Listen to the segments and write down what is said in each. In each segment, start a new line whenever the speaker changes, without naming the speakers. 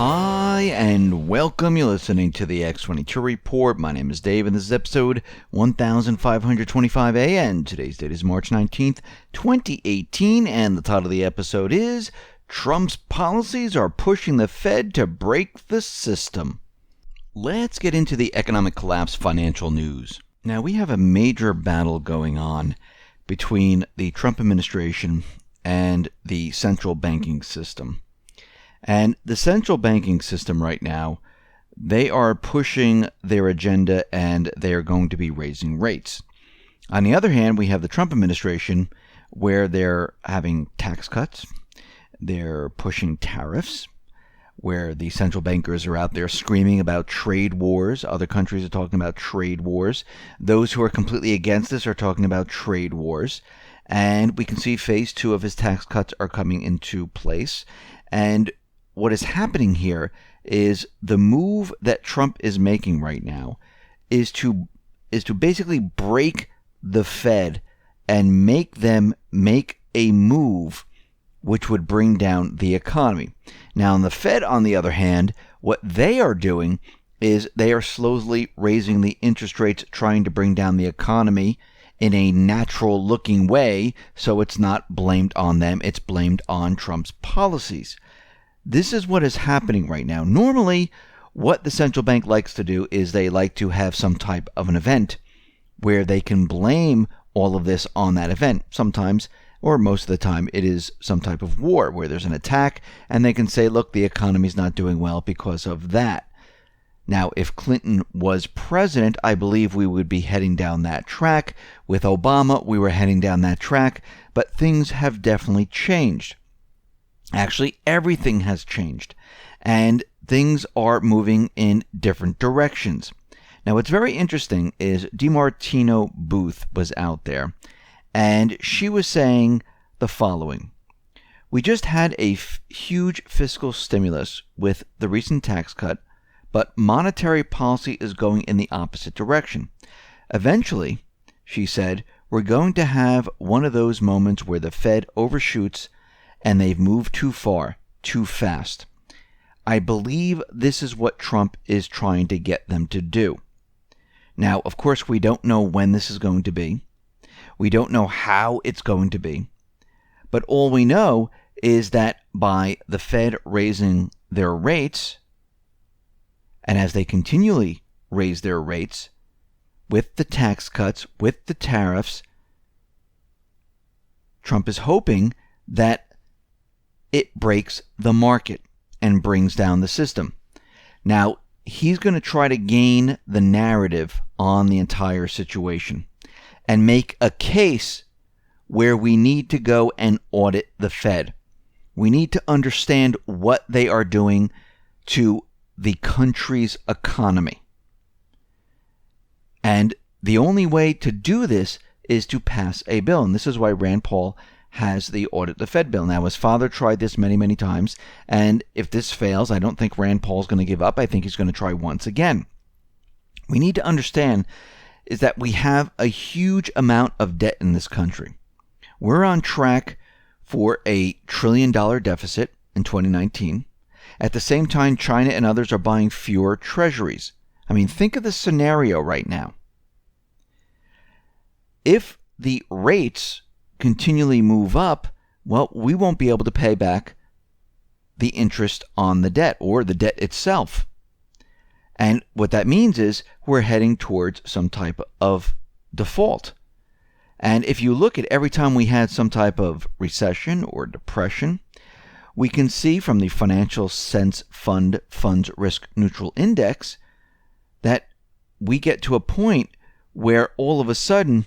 Hi, and welcome. You're listening to the X22 Report. My name is Dave, and this is episode 1525A, and today's date is March 19th, 2018, and the title of the episode is Trump's Policies Are Pushing the Fed to Break the System. Let's get into the economic collapse financial news. Now, we have a major battle going on between the Trump administration and the central banking system. And the central banking system right now, they are pushing their agenda and they're going to be raising rates. On the other hand, we have the Trump administration where they're having tax cuts, they're pushing tariffs, where the central bankers are out there screaming about trade wars. Other countries are talking about trade wars. Those who are completely against this are talking about trade wars. And we can see phase 2 of his tax cuts are coming into place. And what is happening here is the move that Trump is making right now is to basically break the Fed and make them make a move which would bring down the economy. Now, on the Fed, on the other hand, what they are doing is they are slowly raising the interest rates, trying to bring down the economy in a natural-looking way, so it's not blamed on them, it's blamed on Trump's policies. This is what is happening right now. Normally, what the central bank likes to do is they like to have some type of an event where they can blame all of this on that event. Sometimes, or most of the time, it is some type of war where there's an attack and they can say, look, the economy's not doing well because of that. Now, if Clinton was president, I believe we would be heading down that track. With Obama, we were heading down that track, but things have definitely changed. Actually, everything has changed, and things are moving in different directions. Now, what's very interesting is DeMartino Booth was out there, and she was saying the following. We just had a huge fiscal stimulus with the recent tax cut, but monetary policy is going in the opposite direction. Eventually, she said, we're going to have one of those moments where the Fed overshoots and they've moved too far, too fast. I believe this is what Trump is trying to get them to do. Now, of course, we don't know when this is going to be. We don't know how it's going to be. But all we know is that by the Fed raising their rates, and as they continually raise their rates, with the tax cuts, with the tariffs, Trump is hoping that it breaks the market and brings down the system. Now, he's going to try to gain the narrative on the entire situation and make a case where we need to go and audit the Fed. We need to understand what they are doing to the country's economy. And the only way to do this is to pass a bill. And this is why Rand Paul has the audit the Fed bill. Now, his father tried this many, many times, and if this fails, I don't think Rand Paul's going to give up. I think he's going to try once again. We need to understand is that we have a huge amount of debt in this country. We're on track for a $1 trillion deficit in 2019. At the same time, China and others are buying fewer treasuries. I mean, think of the scenario right now. If the rates continually move up, well, we won't be able to pay back the interest on the debt or the debt itself. And what that means is we're heading towards some type of default. And if you look at every time we had some type of recession or depression, we can see from the Financial Sense Funds Risk Neutral Index that we get to a point where all of a sudden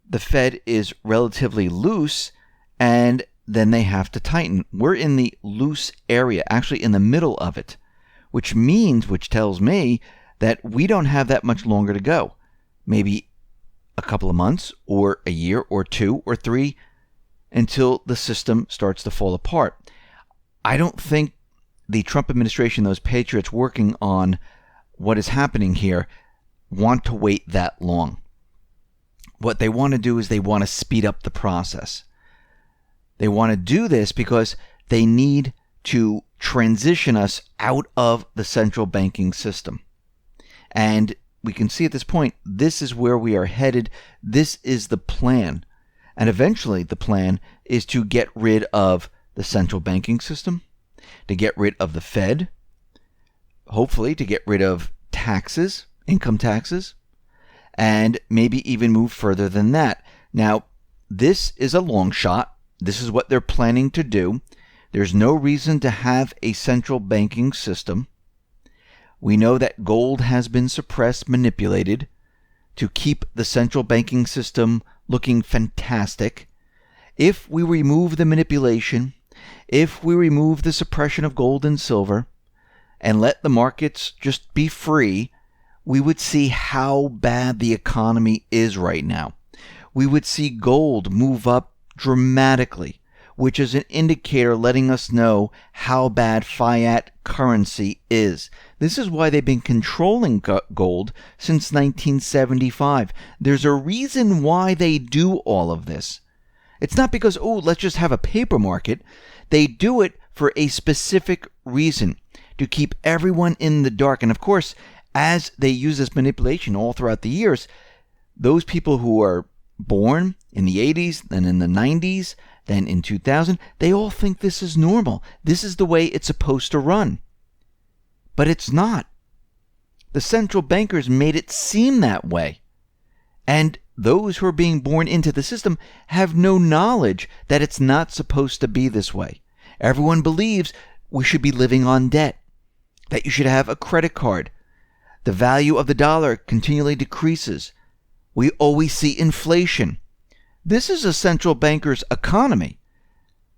the Fed is relatively loose and then they have to tighten. We're in the loose area, actually in the middle of it, which tells me that we don't have that much longer to go. Maybe a couple of months or a year or 2 or 3 until the system starts to fall apart. I don't think the Trump administration, those patriots working on what is happening here, want to wait that long. What they want to do is they want to speed up the process. They want to do this because they need to transition us out of the central banking system. And we can see at this point, this is where we are headed. This is the plan. And eventually the plan is to get rid of the central banking system, to get rid of the Fed, hopefully to get rid of taxes, income taxes, and maybe even move further than that. Now, this is a long shot. This is what they're planning to do. There's no reason to have a central banking system. We know that gold has been suppressed, manipulated to keep the central banking system looking fantastic. If we remove the manipulation, if we remove the suppression of gold and silver, and let the markets just be free, we would see how bad the economy is right now. We would see gold move up dramatically, which is an indicator letting us know how bad fiat currency is. This is why they've been controlling gold since 1975. There's a reason why they do all of this. It's not because, let's just have a paper market. They do it for a specific reason, to keep everyone in the dark. And of course, as they use this manipulation all throughout the years, those people who are born in the 80s, then in the 90s, then in 2000, they all think this is normal. This is the way it's supposed to run. But it's not. The central bankers made it seem that way. And those who are being born into the system have no knowledge that it's not supposed to be this way. Everyone believes we should be living on debt, that you should have a credit card. The value of the dollar continually decreases. We always see inflation. This is a central banker's economy.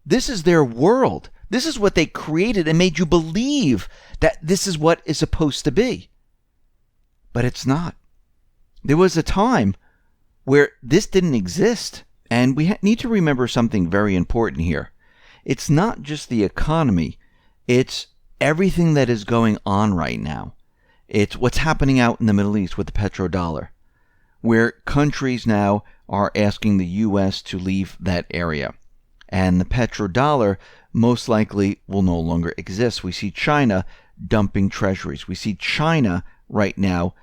This is their world. This is what they created and made you believe that this is what is supposed to be. But it's not. There was a time where this didn't exist. And we need to remember something very important here. It's not just the economy. It's everything that is going on right now. It's what's happening out in the Middle East with the petrodollar, where countries now are asking the U.S. to leave that area. And the petrodollar most likely will no longer exist. We see China dumping treasuries. We see China right now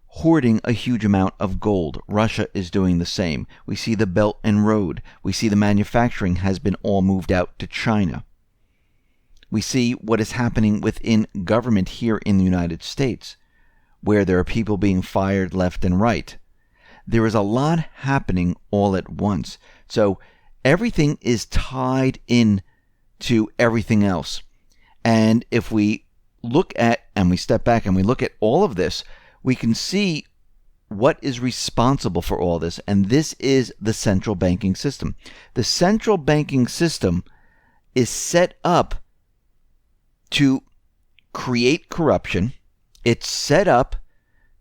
hoarding a huge amount of gold. Russia is doing the same. We see the Belt and Road. We see the manufacturing has been all moved out to China. We see what is happening within government here in the United States, where there are people being fired left and right. There is a lot happening all at once. So everything is tied in to everything else. And if we look at, and we step back and we look at all of this, we can see what is responsible for all this. And this is the central banking system. The central banking system is set up to create corruption. It's set up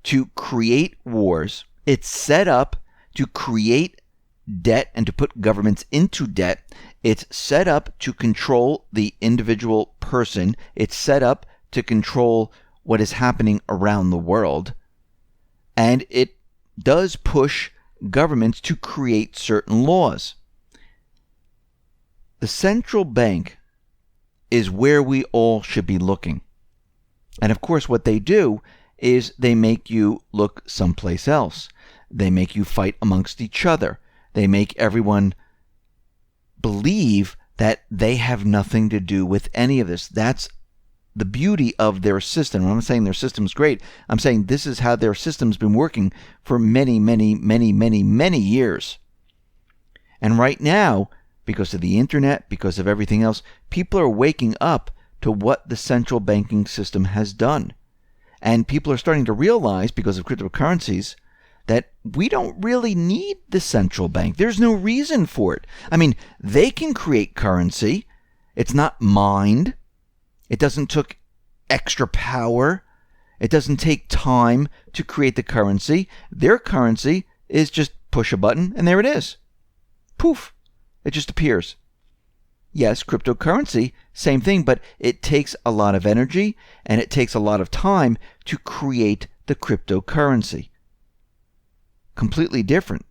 to create wars. It's set up to create debt and to put governments into debt. It's set up to control the individual person. It's set up to control what is happening around the world. And it does push governments to create certain laws. The central bank is where we all should be looking. And of course, what they do is they make you look someplace else. They make you fight amongst each other. They make everyone believe that they have nothing to do with any of this. That's the beauty of their system. I'm not saying their system's great. I'm saying this is how their system's been working for many, many, many, many, many years. And right now, because of the internet, because of everything else, people are waking up to what the central banking system has done. And people are starting to realize, because of cryptocurrencies, that we don't really need the central bank. There's no reason for it. I mean, they can create currency. It's not mined. It doesn't take extra power. It doesn't take time to create the currency. Their currency is just push a button and there it is. Poof. It just appears. Yes, cryptocurrency, same thing, but it takes a lot of energy and it takes a lot of time to create the cryptocurrency. Completely different.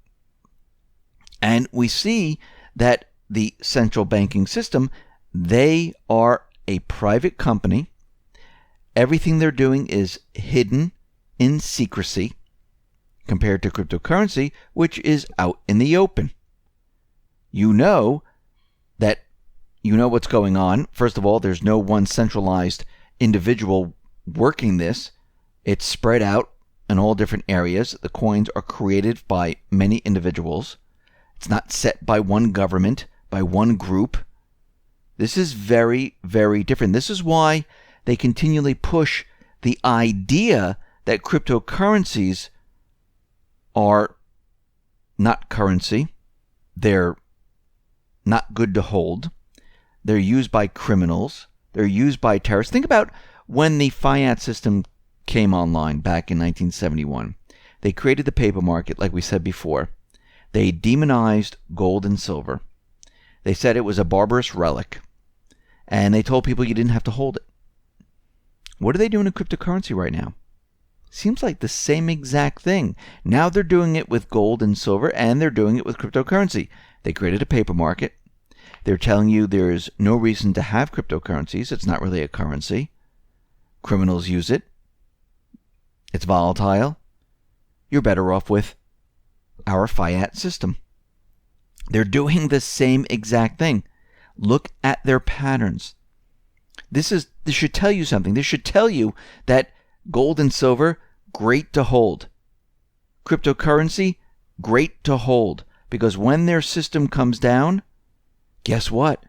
And we see that the central banking system, they are a private company. Everything they're doing is hidden in secrecy compared to cryptocurrency, which is out in the open. You know what's going on. First of all, there's no one centralized individual working this. It's spread out in all different areas. The coins are created by many individuals. It's not set by one government, by one group. This is very, very different. This is why they continually push the idea that cryptocurrencies are not currency. They're not good to hold. They're used by criminals. They're used by terrorists. Think about when the fiat system came online back in 1971. They created the paper market, like we said before. They demonized gold and silver. They said it was a barbarous relic. And they told people you didn't have to hold it. What are they doing in cryptocurrency right now? Seems like the same exact thing. Now they're doing it with gold and silver, and they're doing it with cryptocurrency. They created a paper market. They're telling you there's no reason to have cryptocurrencies. It's not really a currency. Criminals use it. It's volatile. You're better off with our fiat system. They're doing the same exact thing. Look at their patterns. This should tell you something. This should tell you that gold and silver, great to hold. Cryptocurrency, great to hold. Because when their system comes down, guess what?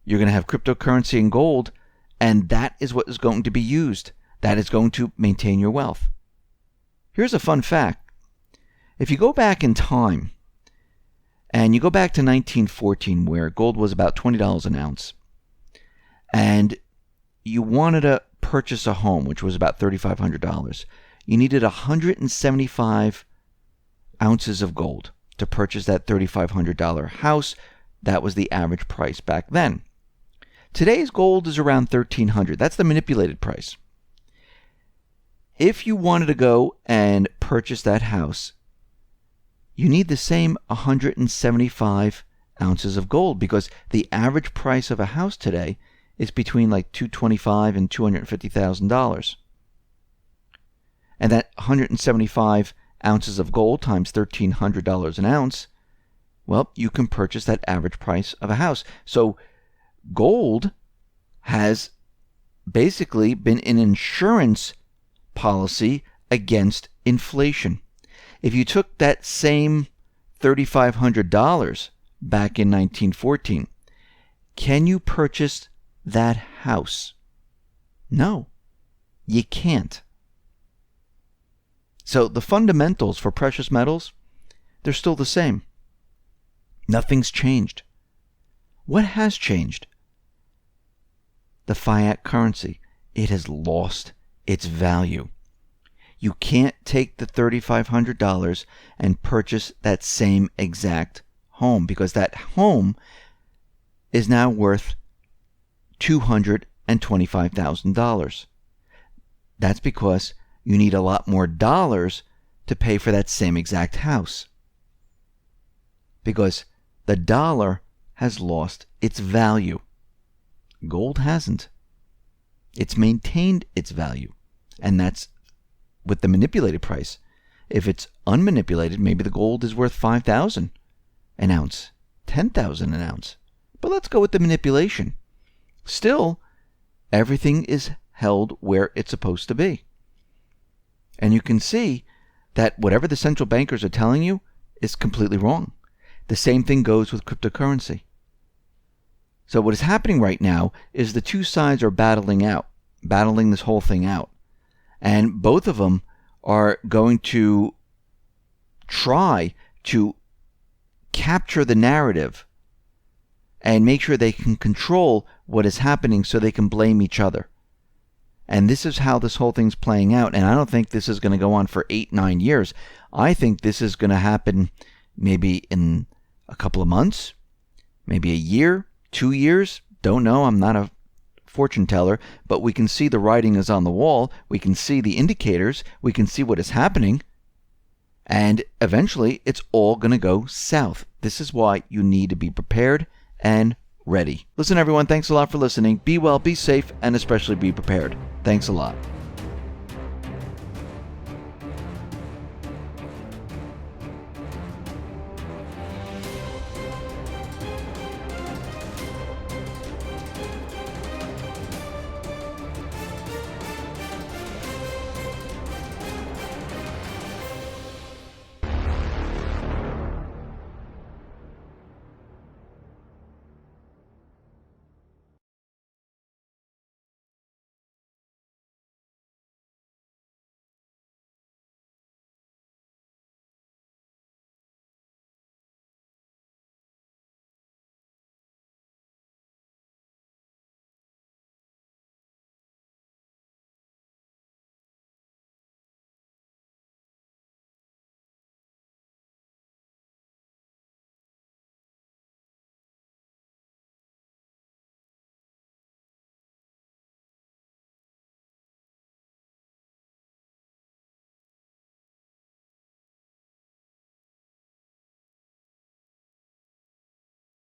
You're going to have cryptocurrency and gold, and that is what is going to be used. That is going to maintain your wealth. Here's a fun fact. If you go back in time, and you go back to 1914, where gold was about $20 an ounce, and you wanted to purchase a home, which was about $3,500, you needed 175 ounces of gold to purchase that $3,500 house. That was the average price back then. Today's gold is around $1,300. That's the manipulated price. If you wanted to go and purchase that house, you need the same 175 ounces of gold, because the average price of a house today is between like $225,000 and $250,000. And that 175 ounces of gold times $1,300 an ounce, well, you can purchase that average price of a house. So gold has basically been an insurance policy against inflation. If you took that same $3,500 back in 1914, can you purchase that house? No, you can't. So the fundamentals for precious metals, they're still the same. Nothing's changed. What has changed? The fiat currency. It has lost its value. You can't take the $3,500 and purchase that same exact home, because that home is now worth $225,000. That's because you need a lot more dollars to pay for that same exact house, because the dollar has lost its value. Gold hasn't. It's maintained its value, and that's with the manipulated price. If it's unmanipulated, maybe the gold is worth $5,000 an ounce, $10,000 an ounce. But let's go with the manipulation. Still, everything is held where it's supposed to be. And you can see that whatever the central bankers are telling you is completely wrong. The same thing goes with cryptocurrency. So what is happening right now is the two sides are battling this whole thing out. And both of them are going to try to capture the narrative and make sure they can control what is happening so they can blame each other. And this is how this whole thing's playing out. And I don't think this is going to go on for 8-9 years. I think this is going to happen maybe in a couple of months, maybe a year, 2 years. Don't know. I'm not a fortune teller, but we can see the writing is on the wall. We can see the indicators. We can see what is happening. And eventually, it's all going to go south. This is why you need to be prepared and ready. Listen, everyone, thanks a lot for listening. Be well, be safe, and especially be prepared. Thanks a lot.